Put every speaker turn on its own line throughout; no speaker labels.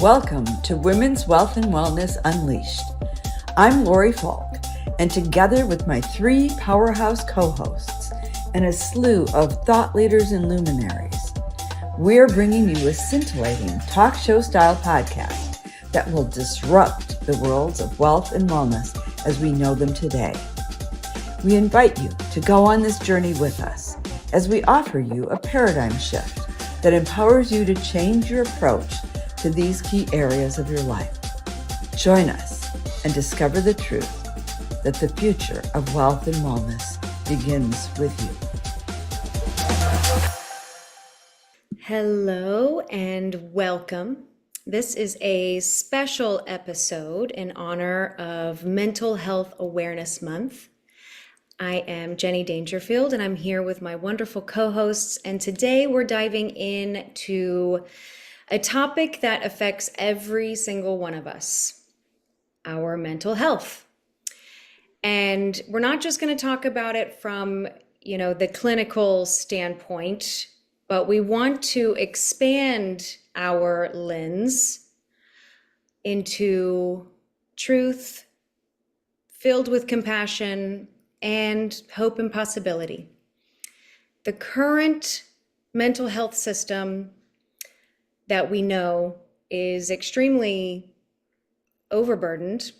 Welcome to Women's Wealth and Wellness Unleashed. I'm Lori Falk, and together with my three powerhouse co-hosts and a slew of thought leaders and luminaries, we're bringing you a scintillating talk show style podcast that will disrupt the worlds of wealth and wellness as we know them today. We invite you to go on this journey with us as we offer you a paradigm shift that empowers you to change your approach to these key areas of your life. Join us and discover the truth that the future of wealth and wellness begins with you.
Hello and welcome. This is a special episode in honor of Mental Health Awareness Month. I am Jenny Dangerfield and I'm here with my wonderful co-hosts, and today we're diving into a topic that affects every single one of us, our mental health. And we're not just going to talk about it from, the clinical standpoint, but we want to expand our lens into truth filled with compassion and hope and possibility. The current mental health system that we know is extremely overburdened,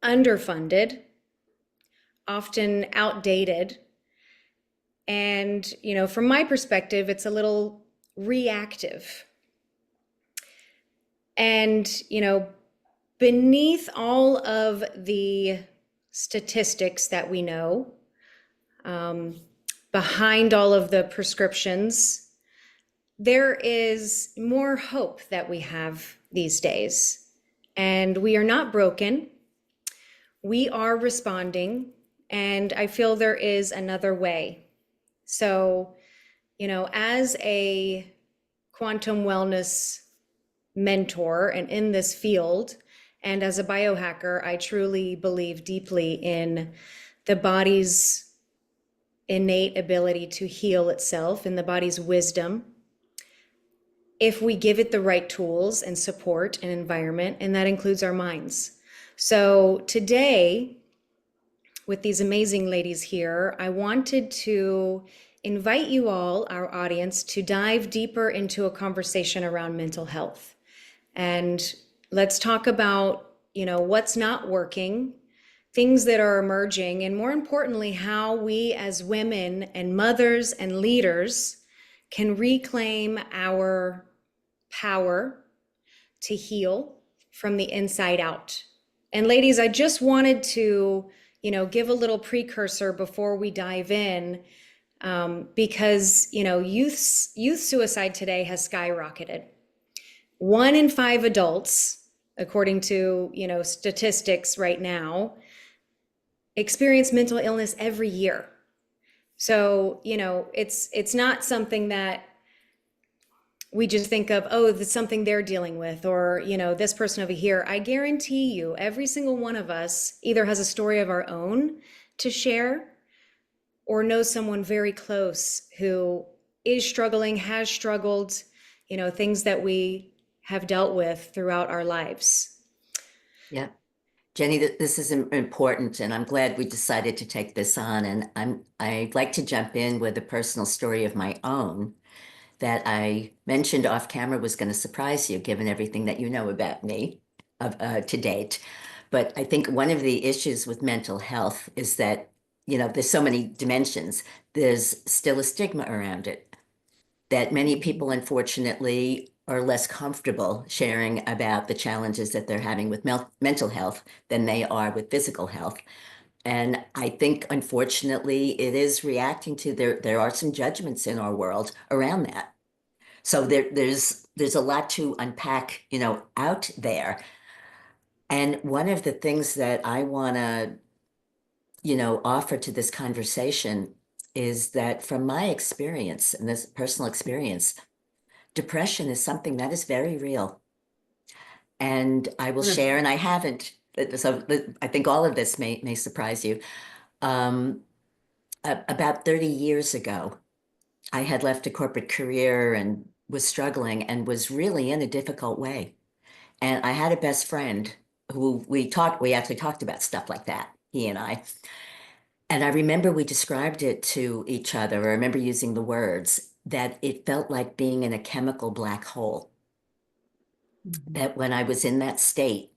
underfunded, often outdated. And, from my perspective, it's a little reactive. And, beneath all of the statistics that we know, behind all of the prescriptions, there is more hope that we have these days. And we are not broken. We are responding. And I feel there is another way. So, as a quantum wellness mentor and in this field, and as a biohacker, I truly believe deeply in the body's innate ability to heal itself, in the body's wisdom, if we give it the right tools and support and environment, and that includes our minds. So today, with these amazing ladies here, I wanted to invite you all, our audience, to dive deeper into a conversation around mental health. And let's talk about, what's not working, things that are emerging, and more importantly, how we as women and mothers and leaders can reclaim our power to heal from the inside out. And ladies, I just wanted to, give a little precursor before we dive in, because, youth suicide today has skyrocketed. 1 in 5 adults, according to, statistics right now, experience mental illness every year. So, it's not something that we just think of, oh, that's something they're dealing with, or, this person over here. I guarantee you, every single one of us either has a story of our own to share or knows someone very close who is struggling, has struggled, things that we have dealt with throughout our lives.
Yeah. Jenny, this is important, and I'm glad we decided to take this on. And I'd like to jump in with a personal story of my own that I mentioned off camera was going to surprise you, given everything that you know about me to date. But I think one of the issues with mental health is that, there's so many dimensions. There's still a stigma around it, that many people, unfortunately, are less comfortable sharing about the challenges that they're having with mental health than they are with physical health. And I think, unfortunately, it is reacting to there are some judgments in our world around that. So there's a lot to unpack, out there. And one of the things that I want to, offer to this conversation is that from my experience and this personal experience, depression is something that is very real. And I will share, and I haven't, so I think all of this may surprise you. About 30 years ago, I had left a corporate career and was struggling and was really in a difficult way. And I had a best friend who we actually talked about stuff like that, he and I. And I remember we described it to each other. I remember using the words that it felt like being in a chemical black hole. That when I was in that state,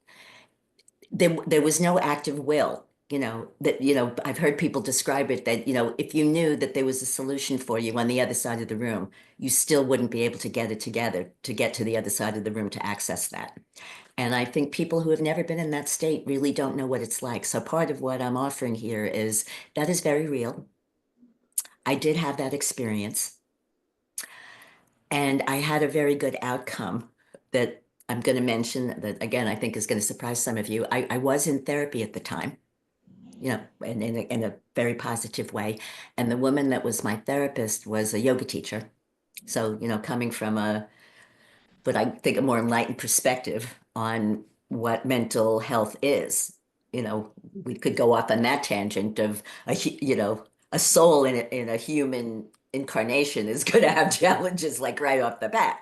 there was no active will. I've heard people describe it that, if you knew that there was a solution for you on the other side of the room, you still wouldn't be able to get it together to get to the other side of the room to access that. And I think people who have never been in that state really don't know what it's like. So part of what I'm offering here is that is very real. I did have that experience, and I had a very good outcome that I'm going to mention that, again, I think is going to surprise some of you. I was in therapy at the time, and in a very positive way. And the woman that was my therapist was a yoga teacher. So, coming from but I think a more enlightened perspective on what mental health is. We could go off on that tangent of a soul in a human incarnation is going to have challenges like right off the bat.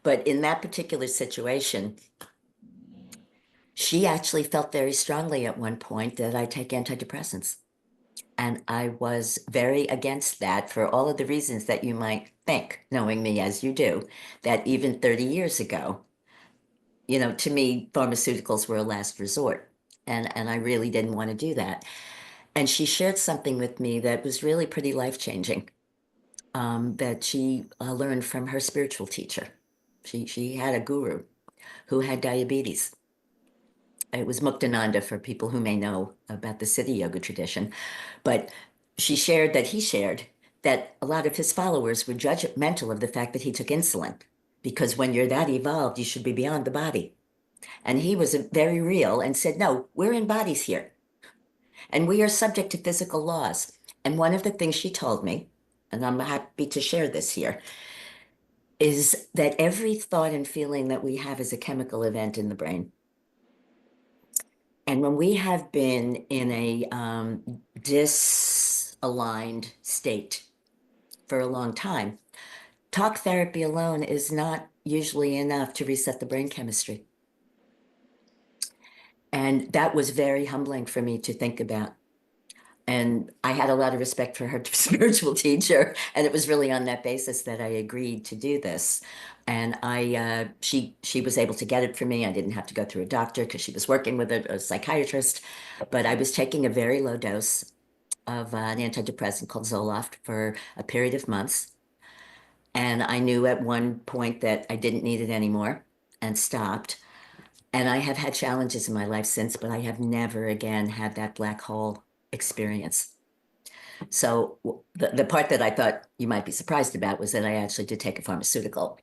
But in that particular situation, she actually felt very strongly at one point that I take antidepressants. And I was very against that for all of the reasons that you might think, knowing me as you do, that even 30 years ago, to me, pharmaceuticals were a last resort. And I really didn't want to do that. And she shared something with me that was really pretty life-changing, that she learned from her spiritual teacher. She had a guru who had diabetes. It was Muktananda for people who may know about the Siddha yoga tradition. But he shared that a lot of his followers were judgmental of the fact that he took insulin, because when you're that evolved, you should be beyond the body. And he was very real and said, no, we're in bodies here, and we are subject to physical laws. And one of the things she told me, and I'm happy to share this here, is that every thought and feeling that we have is a chemical event in the brain. And when we have been in a disaligned state for a long time, talk therapy alone is not usually enough to reset the brain chemistry. And that was very humbling for me to think about. And I had a lot of respect for her spiritual teacher, and it was really on that basis that I agreed to do this. And she was able to get it for me. I didn't have to go through a doctor because she was working with a psychiatrist, but I was taking a very low dose of an antidepressant called Zoloft for a period of months. And I knew at one point that I didn't need it anymore and stopped. And I have had challenges in my life since, but I have never again had that black hole experience. So the part that I thought you might be surprised about was that I actually did take a pharmaceutical.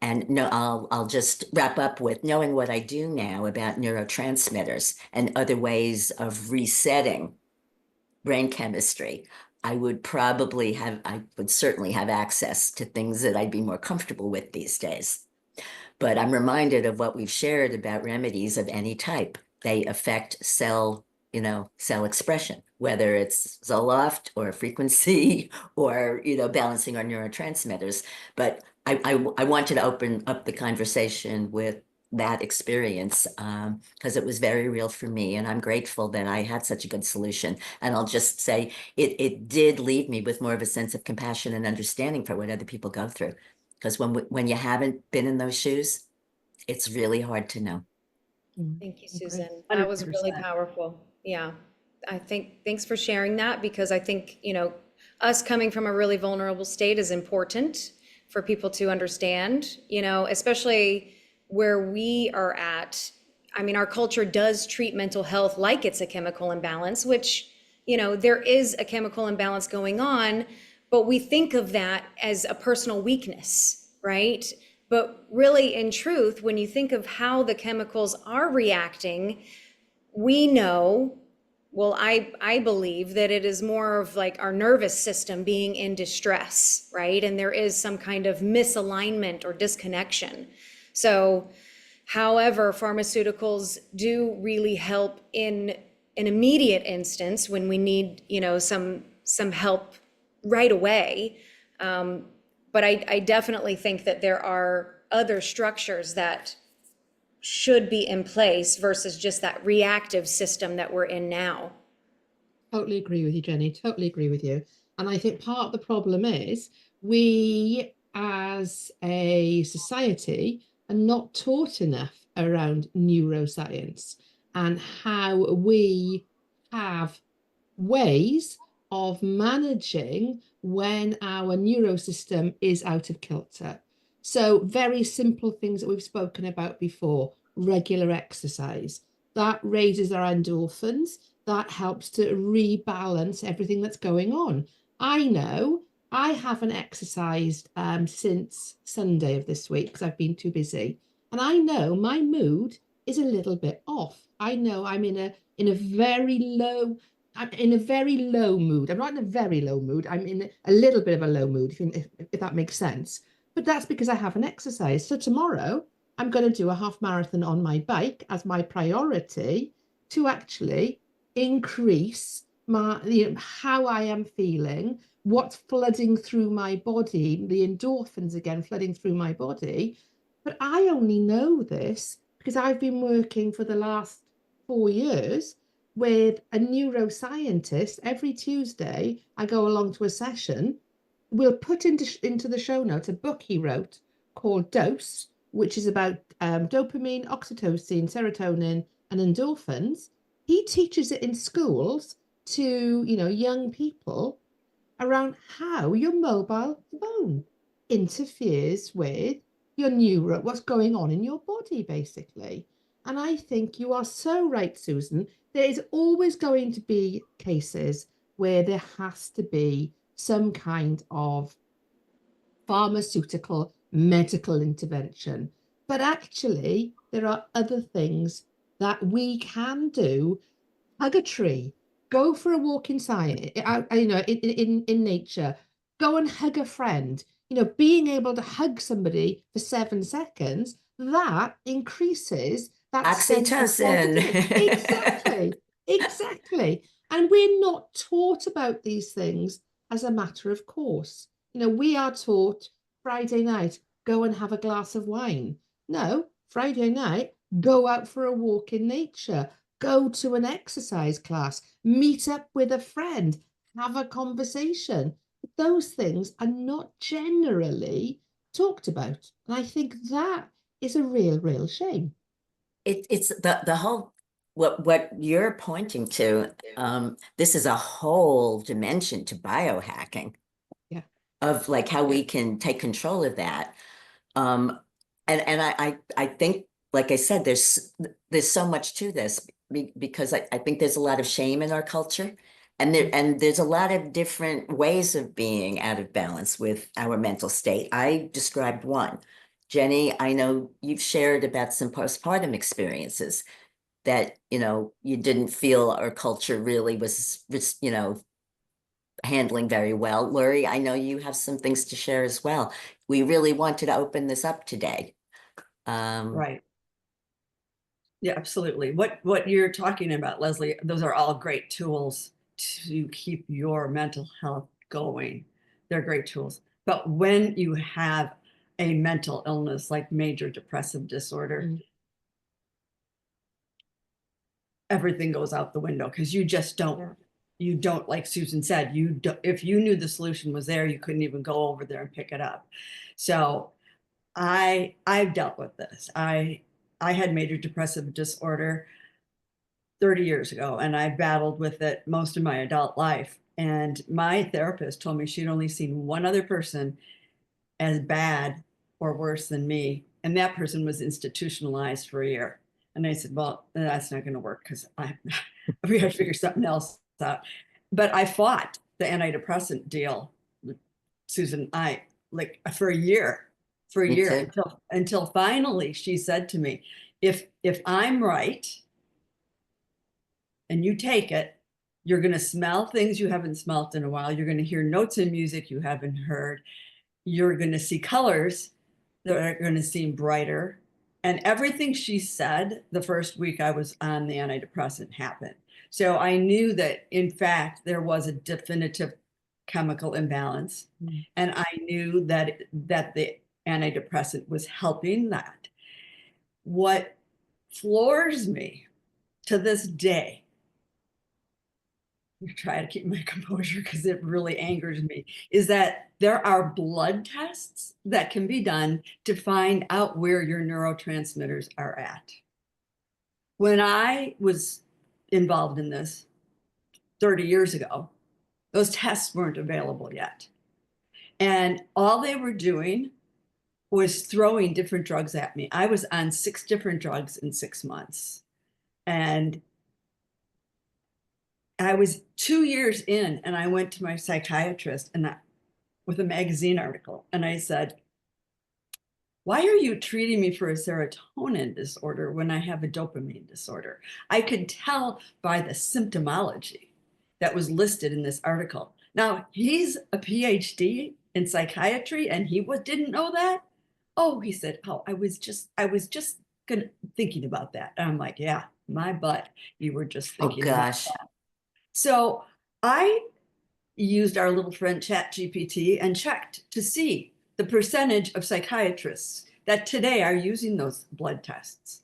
And no, I'll just wrap up with knowing what I do now about neurotransmitters and other ways of resetting brain chemistry. I would certainly have access to things that I'd be more comfortable with these days. But I'm reminded of what we've shared about remedies of any type. They affect cell expression, whether it's Zoloft or frequency or, balancing our neurotransmitters. But I wanted to open up the conversation with that experience because it was very real for me. And I'm grateful that I had such a good solution. And I'll just say it did leave me with more of a sense of compassion and understanding for what other people go through. Because when you haven't been in those shoes, it's really hard to know.
Thank you, Susan. That was really
100%.
powerful. Yeah. I think, thanks for sharing that, because I think, us coming from a really vulnerable state is important for people to understand, especially where we are at. I mean, our culture does treat mental health like it's a chemical imbalance, which, there is a chemical imbalance going on, but we think of that as a personal weakness, right? But really, in truth, when you think of how the chemicals are reacting, we know, well, I believe that it is more of like our nervous system being in distress, right? And there is some kind of misalignment or disconnection. So, however, pharmaceuticals do really help in an immediate instance when we need, some help right away. But I definitely think that there are other structures that should be in place versus just that reactive system that we're in now.
Totally agree with you, Jenny. Totally agree with you. And I think part of the problem is we as a society are not taught enough around neuroscience and how we have ways of managing when our neurosystem is out of kilter. So very simple things that we've spoken about before, regular exercise, that raises our endorphins, that helps to rebalance everything that's going on. I know I haven't exercised since Sunday of this week because I've been too busy. And I know my mood is a little bit off. I know I'm in a very low mood. I'm not in a very low mood. I'm in a little bit of a low mood, if that makes sense. But that's because I haven't exercised. So tomorrow I'm going to do a half marathon on my bike as my priority to actually increase my, how I am feeling, what's flooding through my body, the endorphins again flooding through my body. But I only know this because I've been working for the last 4 years with a neuroscientist. Every Tuesday, I go along to a session. We'll put into the show notes a book he wrote called Dose, which is about dopamine, oxytocin, serotonin, and endorphins. He teaches it in schools to, young people around how your mobile phone interferes with what's going on in your body, basically. And I think you are so right, Susan. There is always going to be cases where there has to be some kind of pharmaceutical medical intervention. But actually, there are other things that we can do. Hug a tree, go for a walk inside, in nature, go and hug a friend. Being able to hug somebody for 7 seconds, that increases that sense of positivity.
Oxytocin.
Exactly. And we're not taught about these things as a matter of course. We are taught Friday night, go and have a glass of wine. No, Friday night, go out for a walk in nature, go to an exercise class, meet up with a friend, have a conversation. Those things are not generally talked about. And I think that is a real shame.
It's the whole what you're pointing to. This is a whole dimension to biohacking
Yeah.
of like how we can take control of that. Um, and I think, like I said, there's so much to this because I think there's a lot of shame in our culture, and there's a lot of different ways of being out of balance with our mental state. I described one. Jenny, I know you've shared about some postpartum experiences that, you didn't feel our culture really was, handling very well. Lori, I know you have some things to share as well. We really wanted to open this up today.
Right. Yeah, absolutely. What you're talking about, Leslie, those are all great tools to keep your mental health going. They're great tools. But when you have a mental illness like major depressive disorder, everything goes out the window because you just don't, like Susan said, you don't, if you knew the solution was there, you couldn't even go over there and pick it up. So I've dealt with this. I had major depressive disorder 30 years ago, and I battled with it most of my adult life. And my therapist told me she'd only seen one other person as bad or worse than me, and that person was institutionalized for a year. And I said, well, that's not going to work because we have to figure something else out. But I fought the antidepressant deal, Susan, for a year,
Me too.
until finally she said to me, if I'm right and you take it, you're going to smell things you haven't smelt in a while. You're going to hear notes in music you haven't heard. You're going to see colors that are going to seem brighter. And everything she said the first week I was on the antidepressant happened. So I knew that, in fact, there was a definitive chemical imbalance.
Mm.
And I knew that the antidepressant was helping that. What floors me to this day, I try to keep my composure because it really angers me, is that there are blood tests that can be done to find out where your neurotransmitters are at. When I was involved in this 30 years ago, those tests weren't available yet. And all they were doing was throwing different drugs at me. I was on 6 different drugs in 6 months. And I was 2 years in, and I went to my psychiatrist with a magazine article, and I said, why are you treating me for a serotonin disorder when I have a dopamine disorder? I could tell by the symptomology that was listed in this article. Now, he's a PhD in psychiatry, and he didn't know that. Oh, he said, oh, I was just thinking about that. And I'm like, yeah, my butt. You were just
Oh
thinking about
gosh.
that. So I used our little friend ChatGPT and checked to see the percentage of psychiatrists that today are using those blood tests.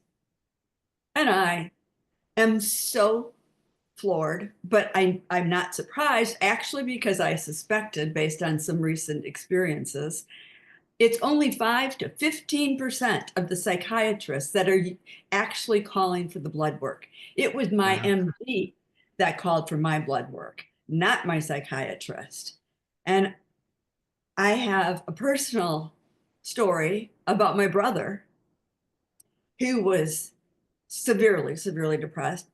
And I am so floored, but I'm not surprised, actually, because I suspected, based on some recent experiences, it's only 5 to 15% of the psychiatrists that are actually calling for the blood work. It was my
Wow.
MD that called for my blood work, not my psychiatrist. And I have a personal story about my brother who was severely, severely depressed,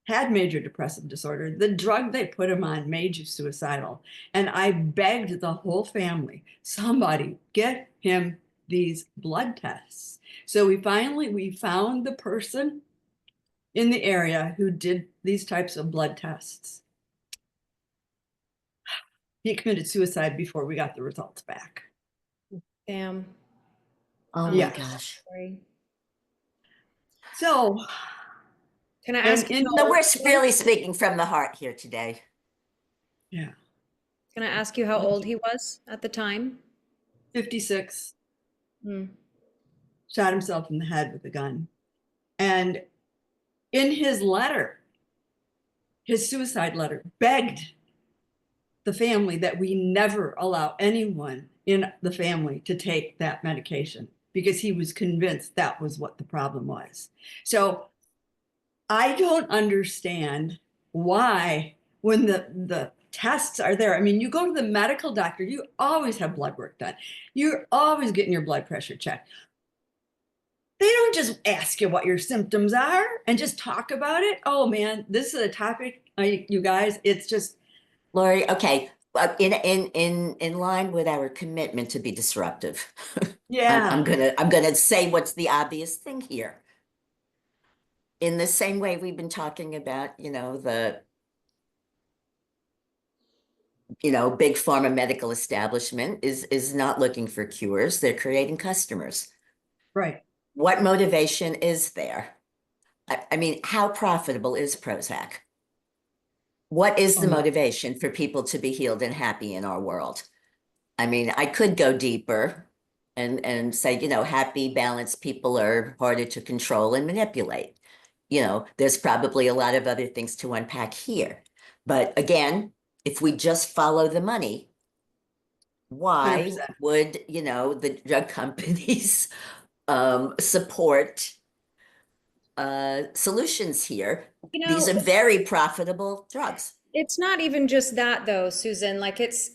had major depressive disorder. The drug they put him on made you suicidal. And I begged the whole family, somebody get him these blood tests. So we found the person in the area who did these types of blood tests. He committed suicide before we got the results back.
Damn.
Oh my
Yeah.
gosh.
Sorry.
So,
Can I
and
ask you
in,
how
So
old
we're
he was?
really speaking from the heart here today.
yeah,
Can I ask you how old he was at the time?
56,
Hmm.
shot himself in the head with a gun. And in his letter, his suicide letter, begged the family that we never allow anyone in the family to take that medication because he was convinced that was what the problem was. So I don't understand why, when the tests are there, I mean, you go to the medical doctor, you always have blood work done. You're always getting your blood pressure checked. They don't just ask you what your symptoms are and just talk about it. Oh man, this is a topic, you guys, it's just,
Lori, okay, in line with our commitment to be disruptive, I'm
yeah,
gonna say what's the obvious thing here. In the same way we've been talking about, big pharma medical establishment is not looking for cures, they're creating customers.
right.
What motivation is there? I mean, how profitable is Prozac? What is the
Oh,
motivation for people to be healed and happy in our world? I mean, I could go deeper and say, happy, balanced people are harder to control and manipulate. There's probably a lot of other things to unpack here. But again, if we just follow the money, why
100%.
would, the drug companies support solutions here?
You
These
know,
are very profitable drugs.
it's not even just that though, Susan. Like it's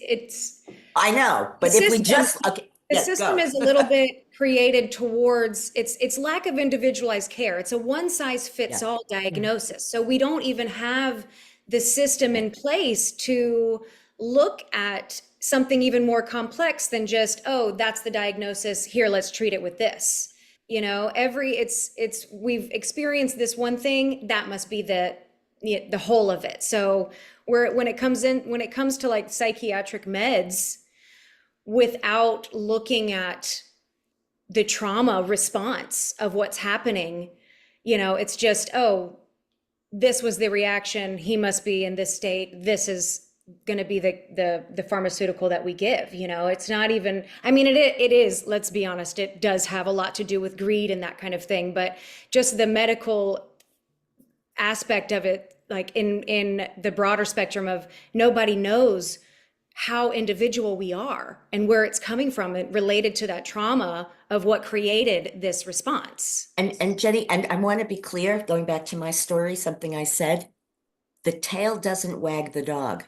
I know,
the
but if we
system.
just, okay,
The
yeah,
system
go.
is a little bit created towards its lack of individualized care. It's a one size fits
Yeah.
all diagnosis. So we don't even have the system in place to look at something even more complex than just, oh, that's the diagnosis. Here, let's treat it with this. It's we've experienced this one thing, that must be the whole of it. So when it comes to like psychiatric meds, without looking at the trauma response of what's happening, it's just, oh, this was the reaction, he must be in this state, this is going to be the pharmaceutical that we give. You know, it's not even, I mean, it is, let's be honest, it does have a lot to do with greed and that kind of thing, but just the medical aspect of it, like in the broader spectrum of nobody knows how individual we are and where it's coming from and related to that trauma of what created this response.
And Jenny, and I want to be clear, going back to my story, something I said, the tail doesn't wag the dog.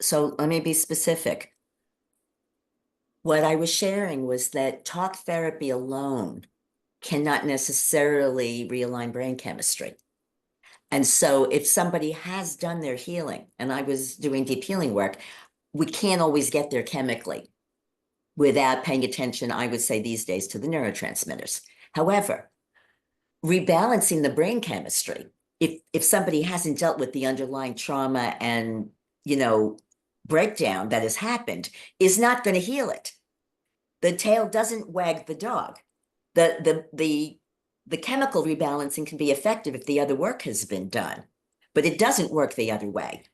So let me be specific. What I was sharing was that talk therapy alone cannot necessarily realign brain chemistry. And so if somebody has done their healing, and I was doing deep healing work, we can't always get there chemically without paying attention, I would say these days, to the neurotransmitters. However, rebalancing the brain chemistry, if somebody hasn't dealt with the underlying trauma and, you know, breakdown that has happened, is not going to heal it. The tail doesn't wag the dog. The chemical rebalancing can be effective if the other work has been done, but it doesn't work the other way.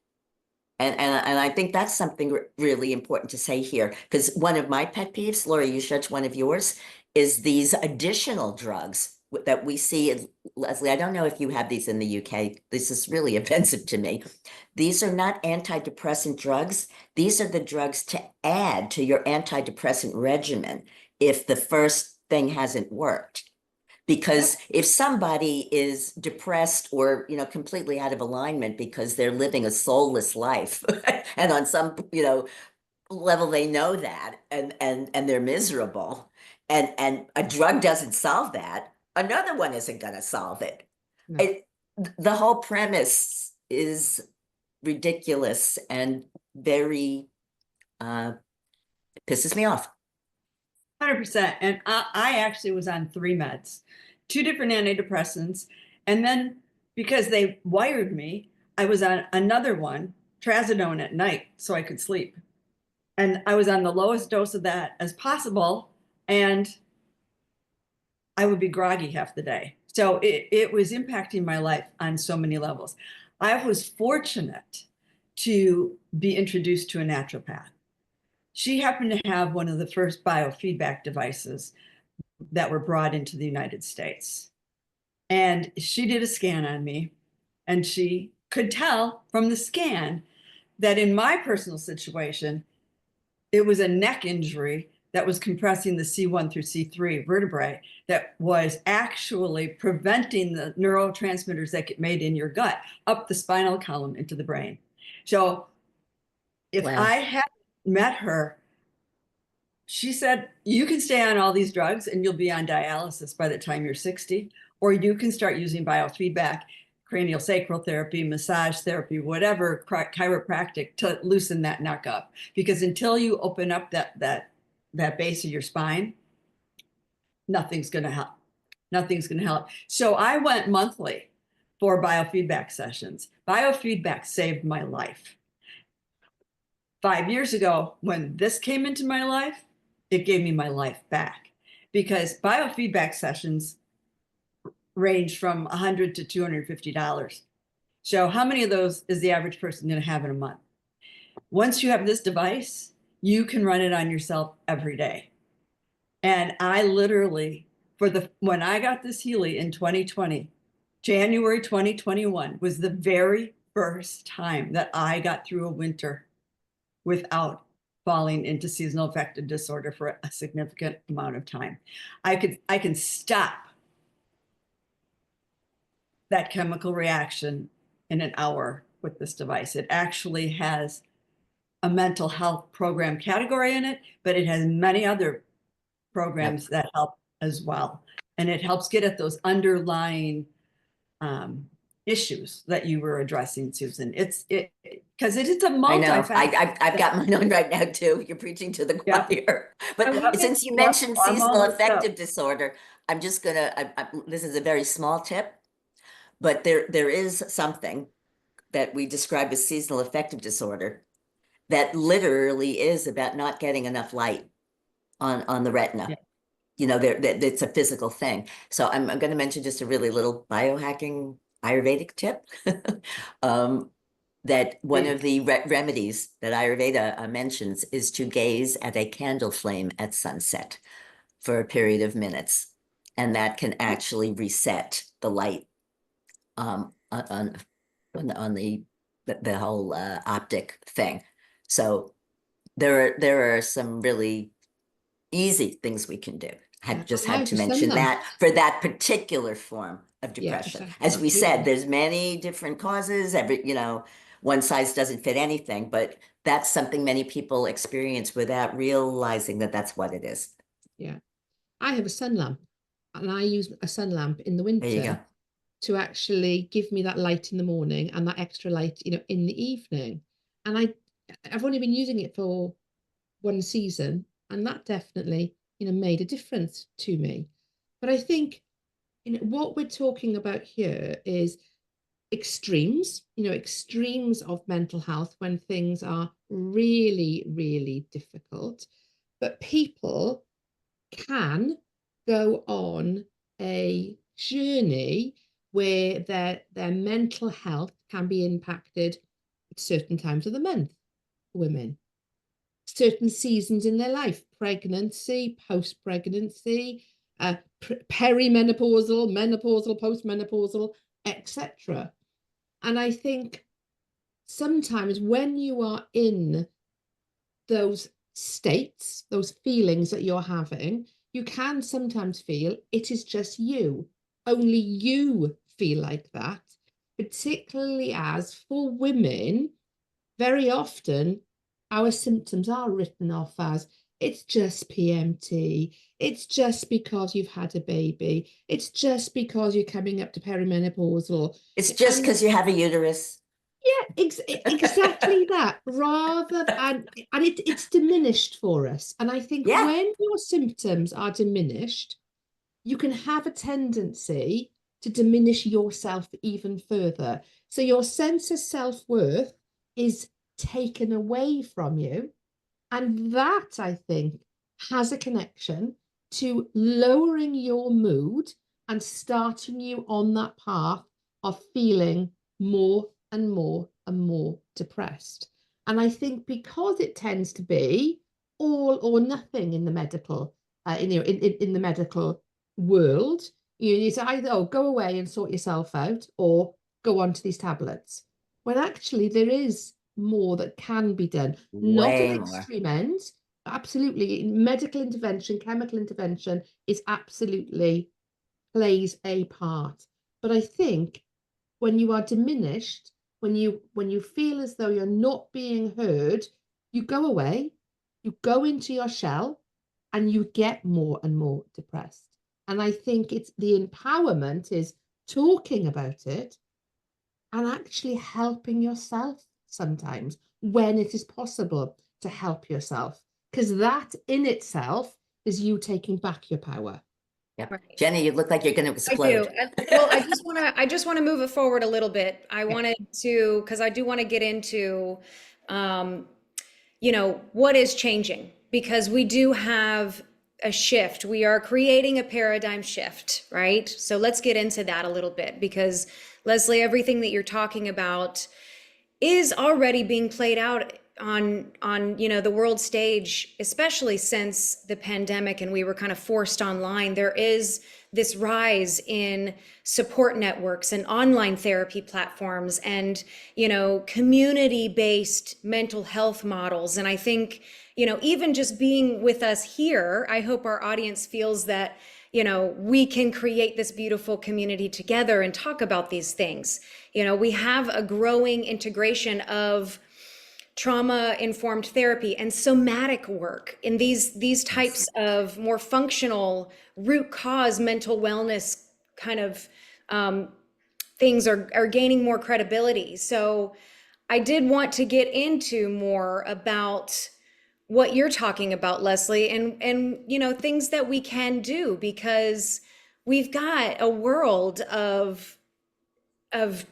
And I think that's something really important to say here, because one of my pet peeves, Lori, you shared one of yours, is these additional drugs that we see. Leslie, I don't know if you have these in the UK. This is really offensive to me. These are not antidepressant drugs. These are the drugs to add to your antidepressant regimen if the first thing hasn't worked. Because if somebody is depressed or, you know, completely out of alignment because they're living a soulless life and on some, you know, level they know that and they're miserable and a drug doesn't solve that, another one isn't going to solve it.
No.
The whole premise is ridiculous and very pisses me off.
100%. And I actually was on 3 meds, 2 different antidepressants. And then because they wired me, I was on another one, trazodone at night, so I could sleep. And I was on the lowest dose of that as possible. And I would be groggy half the day. So it was impacting my life on so many levels. I was fortunate to be introduced to a naturopath. She happened to have one of the first biofeedback devices that were brought into the United States. And she did a scan on me, and she could tell from the scan that in my personal situation, it was a neck injury that was compressing the C1 through C3 vertebrae that was actually preventing the neurotransmitters that get made in your gut up the spinal column into the brain. So if
Wow.
I had met her, she said, you can stay on all these drugs and you'll be on dialysis by the time you're 60, or you can start using biofeedback, cranial sacral therapy, massage therapy, whatever, chiropractic to loosen that neck up. Because until you open up that base of your spine, nothing's going to help. Nothing's going to help. So I went monthly for biofeedback sessions. Biofeedback saved my life. 5 years ago, when this came into my life, it gave me my life back, because biofeedback sessions range from $100 to $250. So how many of those is the average person going to have in a month? Once you have this device, you can run it on yourself every day. And I literally, when I got this Healy in 2020, January 2021 was the very first time that I got through a winter without falling into seasonal affective disorder for a significant amount of time. I can stop that chemical reaction in an hour with this device. It actually has a mental health program category in it, but it has many other programs that help as well. And it helps get at those underlying issues that you were addressing, Susan. It's because it is a multifaceted.
I know. I've got mine on right now too. You're preaching to the choir. But since you mentioned seasonal affective disorder, I'm just gonna. This is a very small tip, but there is something that we describe as seasonal affective disorder that literally is about not getting enough light on the retina.
Yeah.
You know, it's a physical thing. So I'm going to mention just a really little biohacking Ayurvedic tip. that one of the remedies that Ayurveda mentions is to gaze at a candle flame at sunset for a period of minutes. And that can actually reset the light on the whole optic thing. So there are some really easy things we can do. I just had to mention that for that particular form of depression. As we said, there's many different causes. One size doesn't fit anything, but that's something many people experience without realizing that that's what it is.
Yeah. I have a sun lamp, and I use a sun lamp in the
There you go.
winter to actually give me that light in the morning and that extra light, in the evening. And I've only been using it for one season, and that definitely, made a difference to me. But I think, what we're talking about here is extremes, extremes of mental health when things are really, really difficult. But people can go on a journey where their mental health can be impacted at certain times of the month for women, certain seasons in their life, pregnancy, post-pregnancy, perimenopausal, menopausal, postmenopausal, etc. And I think sometimes when you are in those states, those feelings that you're having, you can sometimes feel it is just you. Only you feel like that, particularly as for women, very often our symptoms are written off as it's just PMT, it's just because you've had a baby, it's just because you're coming up to perimenopausal.
It's just because you have a uterus.
Yeah, exactly that. It's diminished for us. And I think when your symptoms are diminished, you can have a tendency to diminish yourself even further. So your sense of self-worth is taken away from you. And that, I think, has a connection to lowering your mood and starting you on that path of feeling more and more and more depressed. And I think because it tends to be all or nothing in the medical, in the medical world, it's either go away and sort yourself out or go on to these tablets. When actually there is more that can be done, not at extreme ends. Absolutely, medical intervention, chemical intervention is absolutely plays a part. But I think when you are diminished, when you feel as though you're not being heard, you go away, you go into your shell, and you get more and more depressed. And I think it's the empowerment is talking about it and actually helping yourself sometimes when it is possible to help yourself, because that in itself is you taking back your power.
Yep. Right. Jenny, you look like you're going to explode.
I do. Well, I just want to move it forward a little bit. I wanted to, because I do want to get into, what is changing, because we do have a shift. We are creating a paradigm shift, right? So let's get into that a little bit, because Leslie, everything that you're talking about is already being played out on the world stage, especially since the pandemic and we were kind of forced online. There is this rise in support networks and online therapy platforms and community-based mental health models. And I think even just being with us here, I hope our audience feels that we can create this beautiful community together and talk about these things. We have a growing integration of trauma-informed therapy and somatic work in these types of more functional root cause mental wellness kind of things are gaining more credibility. So I did want to get into more about what you're talking about, Leslie, and things that we can do, because we've got a world of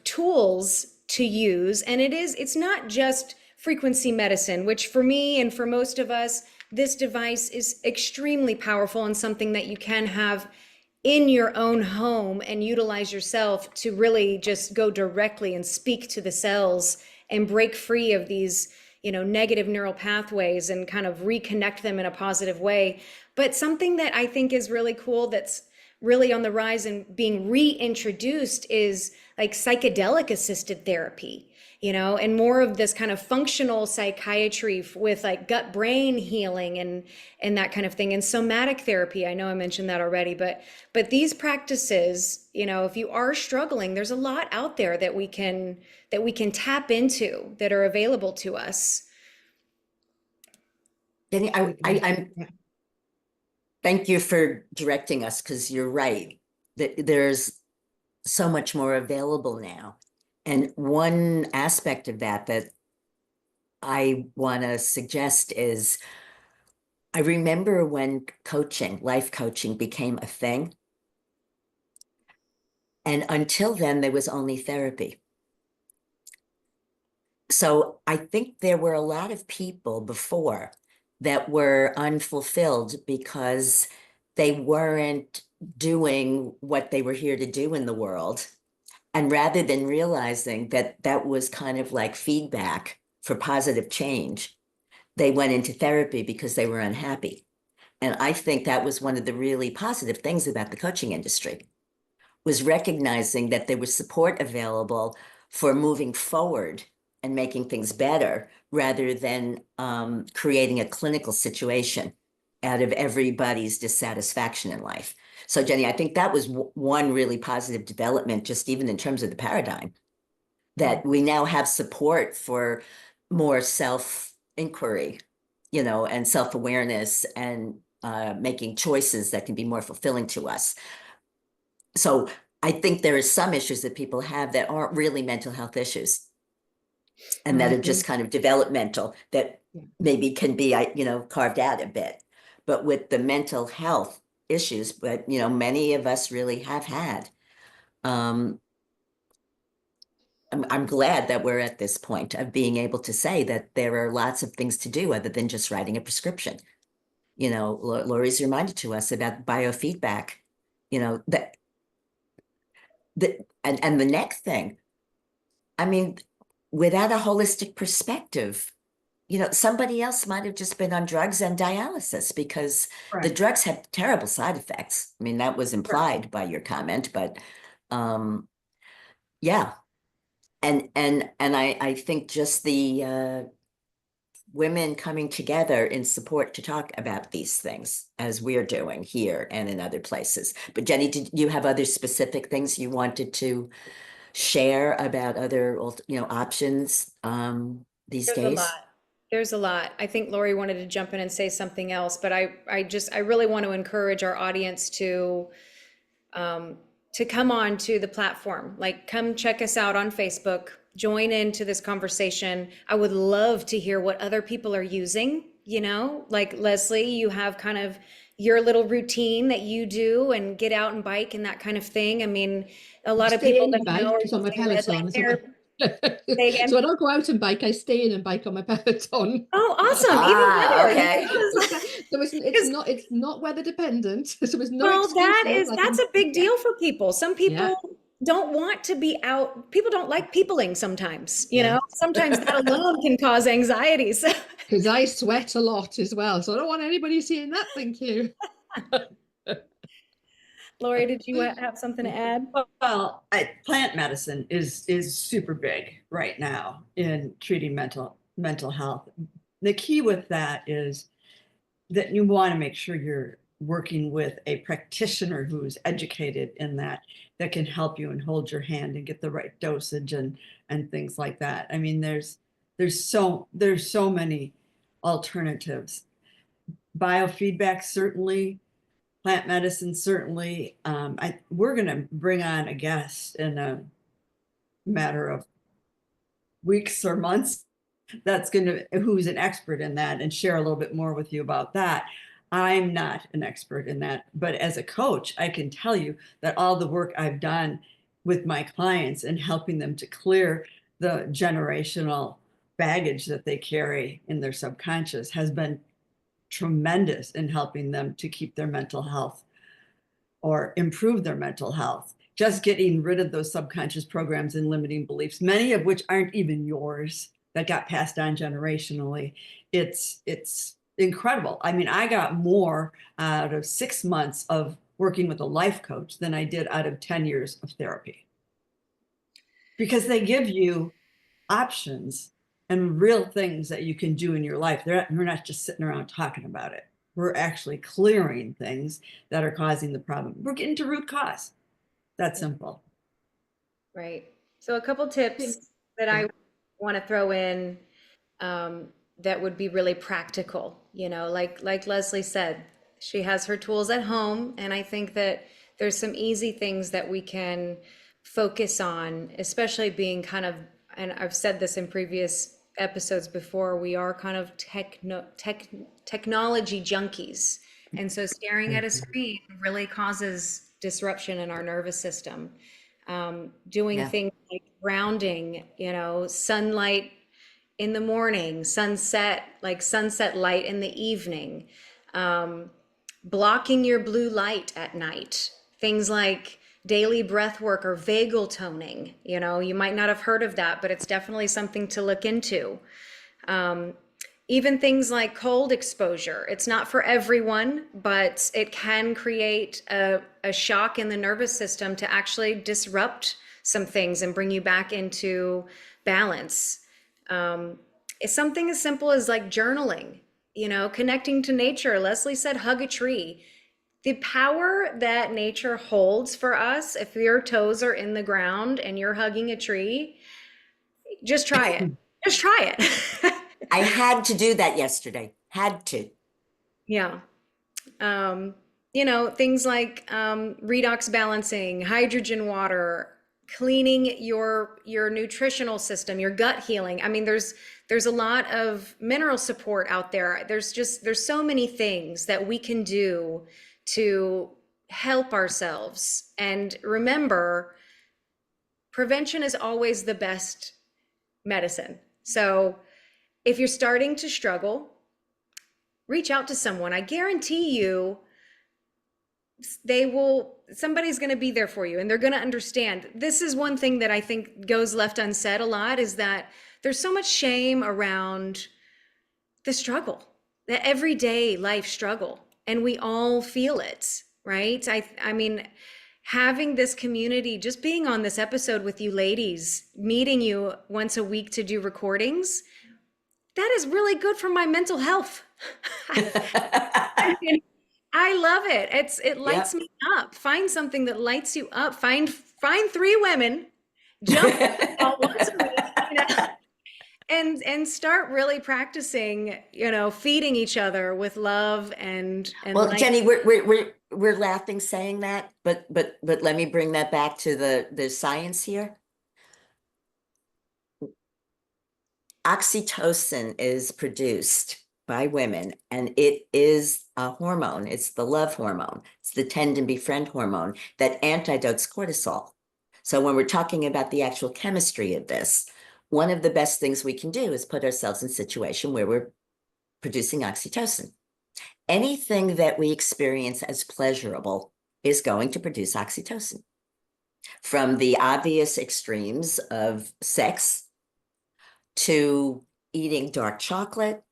tools to use, and it's not just frequency medicine, which for me and for most of us, this device is extremely powerful and something that you can have in your own home and utilize yourself to really just go directly and speak to the cells and break free of these, negative neural pathways and kind of reconnect them in a positive way. But something that I think is really cool that's really on the rise and being reintroduced is like psychedelic assisted therapy, and more of this kind of functional psychiatry with like gut brain healing and that kind of thing, and somatic therapy. I know I mentioned that already, but these practices, if you are struggling, there's a lot out there that we can tap into that are available to us.
Jenny, thank you for directing us, because you're right that there's so much more available now. And one aspect of that I want to suggest is, I remember when life coaching became a thing. And until then, there was only therapy. So I think there were a lot of people before that were unfulfilled because they weren't doing what they were here to do in the world. And rather than realizing that that was kind of like feedback for positive change, they went into therapy because they were unhappy. And I think that was one of the really positive things about the coaching industry, was recognizing that there was support available for moving forward and making things better, rather than creating a clinical situation out of everybody's dissatisfaction in life. So Jenny, I think that was one really positive development, just even in terms of the paradigm, that we now have support for more self-inquiry, and self-awareness, and making choices that can be more fulfilling to us. So I think there are some issues that people have that aren't really mental health issues, and that are just kind of developmental, that maybe can be, carved out a bit. But with the mental health issues, but many of us really have had. I'm glad that we're at this point of being able to say that there are lots of things to do other than just writing a prescription. Lori's reminded to us about biofeedback, that and the next thing, I mean, without a holistic perspective, somebody else might have just been on drugs and dialysis, because the drugs have terrible side effects. I mean, that was implied by your comment, but yeah. And I think just the women coming together in support to talk about these things, as we're doing here and in other places. But Jenny, did you have other specific things you wanted to share about other, options these days?
There's a lot. I think Lori wanted to jump in and say something else, but I really want to encourage our audience to come on to the platform. Like, come check us out on Facebook, join into this conversation. I would love to hear what other people are using, like Leslie, you have kind of your little routine that you do and get out and bike and that kind of thing. I mean, a lot of people that
bike
know
on my Peloton. So I don't go out and bike, I stay in and bike on my Peloton.
Oh, awesome. Even better.
Okay. So it's not weather dependent. So it's no
well, that's a big deal for people. Some people don't want to be out. People don't like peopling sometimes, sometimes that alone can cause anxieties.
Because I sweat a lot as well. So I don't want anybody seeing that. Thank you.
Lori, did you have something to add?
Well, plant medicine is super big right now in treating mental health. The key with that is that you want to make sure you're working with a practitioner who's educated in that can help you and hold your hand and get the right dosage and things like that. I mean, there's so many alternatives. Biofeedback, certainly. Plant medicine, certainly. We're going to bring on a guest in a matter of weeks or months who's an expert in that, and share a little bit more with you about that. I'm not an expert in that, but as a coach, I can tell you that all the work I've done with my clients and helping them to clear the generational baggage that they carry in their subconscious has been tremendous in helping them to keep their mental health or improve their mental health. just getting rid of those subconscious programs and limiting beliefs, many of which aren't even yours, that got passed on generationally. It's incredible. I mean, I got more out of 6 months of working with a life coach than I did out of 10 years of therapy, because they give you options and real things that you can do in your life. We're not just sitting around talking about it. We're actually clearing things that are causing the problem. We're getting to root cause. That's simple.
Right. So a couple tips that I want to throw in, that would be really practical, like Leslie said, she has her tools at home, and I think that there's some easy things that we can focus on, especially being kind of, and I've said this in previous episodes before, we are kind of technology junkies. And so staring at a screen really causes disruption in our nervous system. Doing things like grounding, sunlight in the morning, sunset light in the evening, blocking your blue light at night, things like daily breath work or vagal toning. You might not have heard of that, but it's definitely something to look into. Even things like cold exposure. It's not for everyone, but it can create a shock in the nervous system to actually disrupt some things and bring you back into balance. It's something as simple as like journaling, connecting to nature. Leslie said, hug a tree. The power that nature holds for us, if your toes are in the ground and you're hugging a tree, just try it. Just try it.
I had to do that yesterday. Had to.
Yeah. Things like redox balancing, hydrogen water, cleaning your nutritional system, your gut healing. I mean, there's a lot of mineral support out there. There's so many things that we can do to help ourselves. And remember, prevention is always the best medicine. So if you're starting to struggle, reach out to someone. I guarantee you somebody's going to be there for you, and they're going to understand. This is one thing that I think goes left unsaid a lot, is that there's so much shame around the struggle, the everyday life struggle, and we all feel it, right? I mean, having this community, just being on this episode with you ladies, meeting you once a week to do recordings, that is really good for my mental health. I love it. It lights me up. Find something that lights you up. Find 3 women, jump once a week, and start really practicing, feeding each other with love and
Well,
light.
Jenny, we're laughing saying that, but let me bring that back to the science here. Oxytocin is produced by women, and it is a hormone. It's the love hormone. It's the tend and befriend hormone that antidotes cortisol. So when we're talking about the actual chemistry of this, one of the best things we can do is put ourselves in a situation where we're producing oxytocin. Anything that we experience as pleasurable is going to produce oxytocin. From the obvious extremes of sex to eating dark chocolate,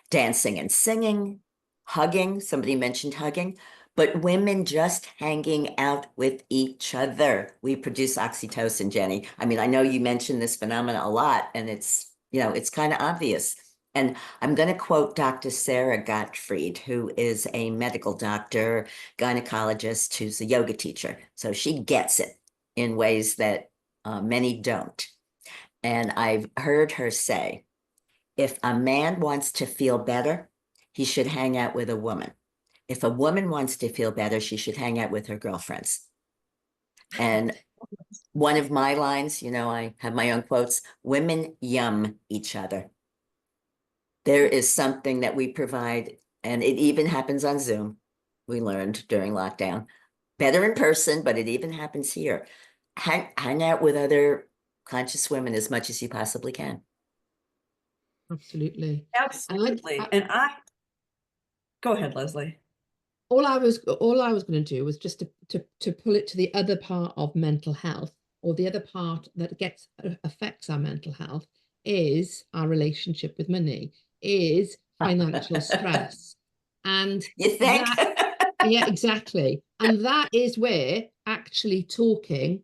dancing and singing, hugging. Somebody mentioned hugging, but women just hanging out with each other, we produce oxytocin, Jenny. I mean, I know you mentioned this phenomenon a lot, and it's kind of obvious. And I'm going to quote Dr. Sarah Gottfried, who is a medical doctor, gynecologist, who's a yoga teacher. So she gets it in ways that many don't. And I've heard her say, if a man wants to feel better, he should hang out with a woman. If a woman wants to feel better, she should hang out with her girlfriends. And one of my lines, I have my own quotes, women yum each other. There is something that we provide, and it even happens on Zoom. We learned during lockdown. Better in person, but it even happens here. Hang out with other conscious women as much as you possibly can.
Absolutely.
Absolutely. And go ahead, Leslie.
all I was going to do was just to pull it to the other part of mental health, or the other part that affects our mental health, is our relationship with money, is financial stress. And
You think?
that, yeah, exactly. And that is where actually talking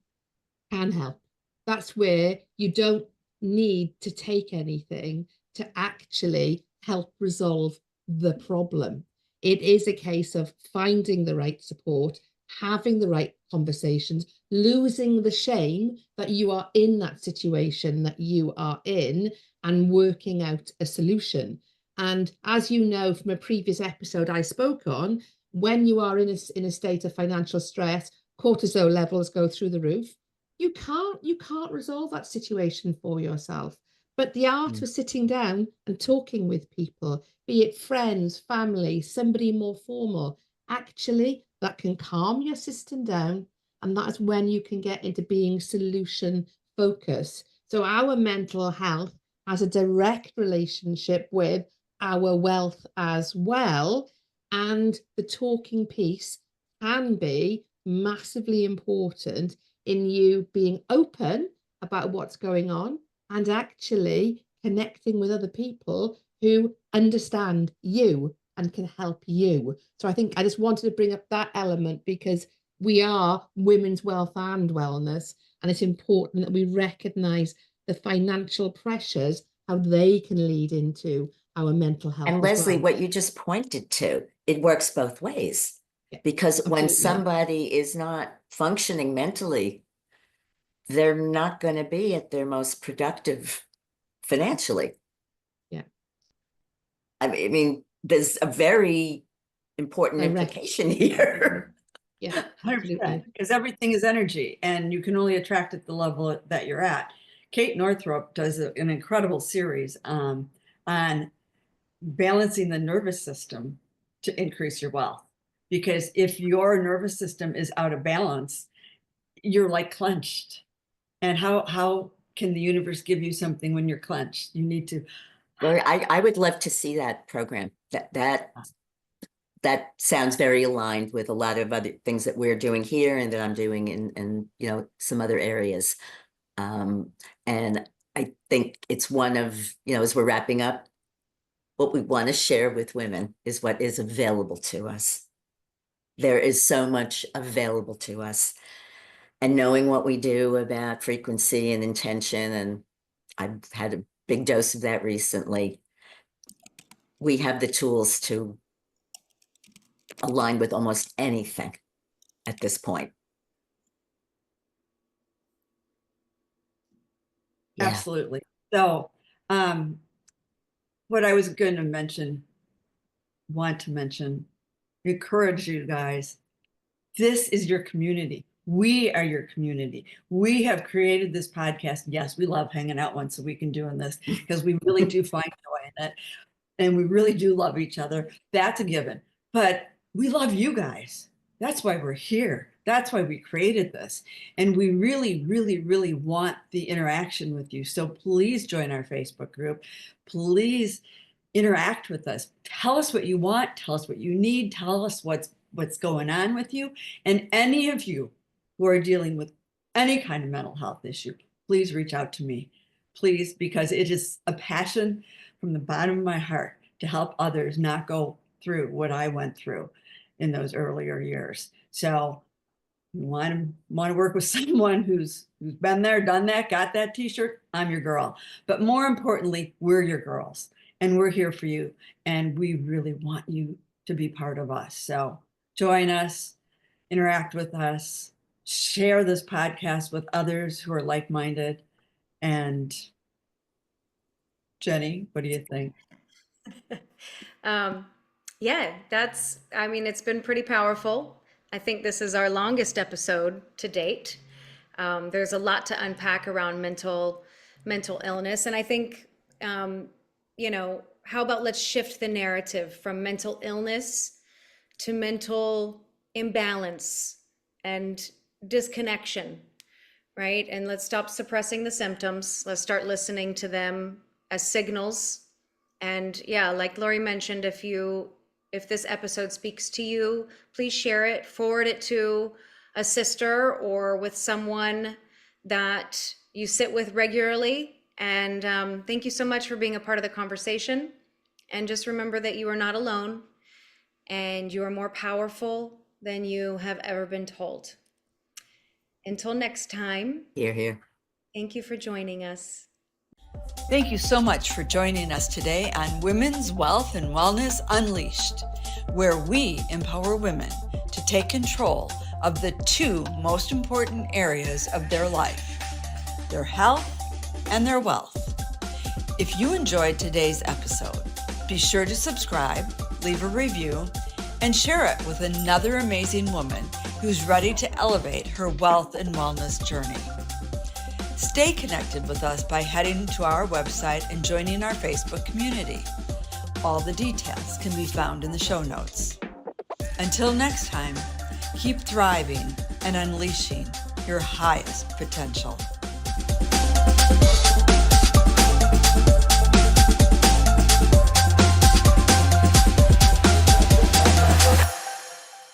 can help. That's where you don't need to take anything to actually help resolve the problem. It is a case of finding the right support, having the right conversations, losing the shame that you are in that situation that you are in, and working out a solution. And as you know from a previous episode I spoke on, when you are in a state of financial stress, cortisol levels go through the roof. You can't resolve that situation for yourself. But the art of sitting down and talking with people, be it friends, family, somebody more formal, actually that can calm your system down. And that's when you can get into being solution focused. So our mental health has a direct relationship with our wealth as well. And the talking piece can be massively important in you being open about what's going on and actually connecting with other people who understand you and can help you. So I think I just wanted to bring up that element, because we are women's wealth and wellness, and it's important that we recognize the financial pressures, how they can lead into our mental health.
And
as
Leslie,
well.
what you just pointed to, it works both ways.
Yeah,
Because when
absolutely.
somebody is not functioning mentally, they're not going to be at their most productive financially.
Yeah.
I mean, there's a very important
Direct.
implication here.
Yeah, absolutely.
Because everything is energy, and you can only attract at the level that you're at. Kate Northrup does an incredible series on balancing the nervous system to increase your wealth. Because if your nervous system is out of balance, you're like clenched. And how can the universe give you something when you're clenched? You need to.
Well, I would love to see that program. That sounds very aligned with a lot of other things that we're doing here and that I'm doing in some other areas. And I think it's one of, as we're wrapping up, what we want to share with women is what is available to us. There is so much available to us. And knowing what we do about frequency and intention, and I've had a big dose of that recently, we have the tools to align with almost anything at this point. Yeah.
Absolutely. So, what I was going to want to mention, encourage you guys. This is your community. We are your community. We have created this podcast. Yes, we love hanging out once a week and doing this because we really do find joy in it. And we really do love each other. That's a given. But we love you guys. That's why we're here. That's why we created this. And we really, really, really want the interaction with you. So please join our Facebook group. Please interact with us. Tell us what you want. Tell us what you need. Tell us what's going on with you. And any of you who are dealing with any kind of mental health issue, please reach out to me. Please, because it is a passion from the bottom of my heart to help others not go through what I went through in those earlier years. So you want to work with someone who's been there, done that, got that t-shirt, I'm your girl. But more importantly, we're your girls and we're here for you. And we really want you to be part of us. So join us, interact with us, share this podcast with others who are like-minded. And Jenny, what do you think?
Yeah, it's been pretty powerful. I think this is our longest episode to date. There's a lot to unpack around mental illness. And I think, how about let's shift the narrative from mental illness to mental imbalance and disconnection, right? And let's stop suppressing the symptoms. Let's start listening to them as signals. And yeah, like Lori mentioned, if you If this episode speaks to you, please share it, forward it to a sister or with someone that you sit with regularly. And thank you so much for being a part of the conversation. And just remember that you are not alone and you are more powerful than you have ever been told. Until next time.
Hear, hear.
Thank you for joining us.
Thank you so much for joining us today on Women's Wealth and Wellness Unleashed, where we empower women to take control of the two most important areas of their life, their health and their wealth. If you enjoyed today's episode, be sure to subscribe, leave a review, and share it with another amazing woman who's ready to elevate her wealth and wellness journey. Stay connected with us by heading to our website and joining our Facebook community. All the details can be found in the show notes. Until next time, keep thriving and unleashing your highest potential.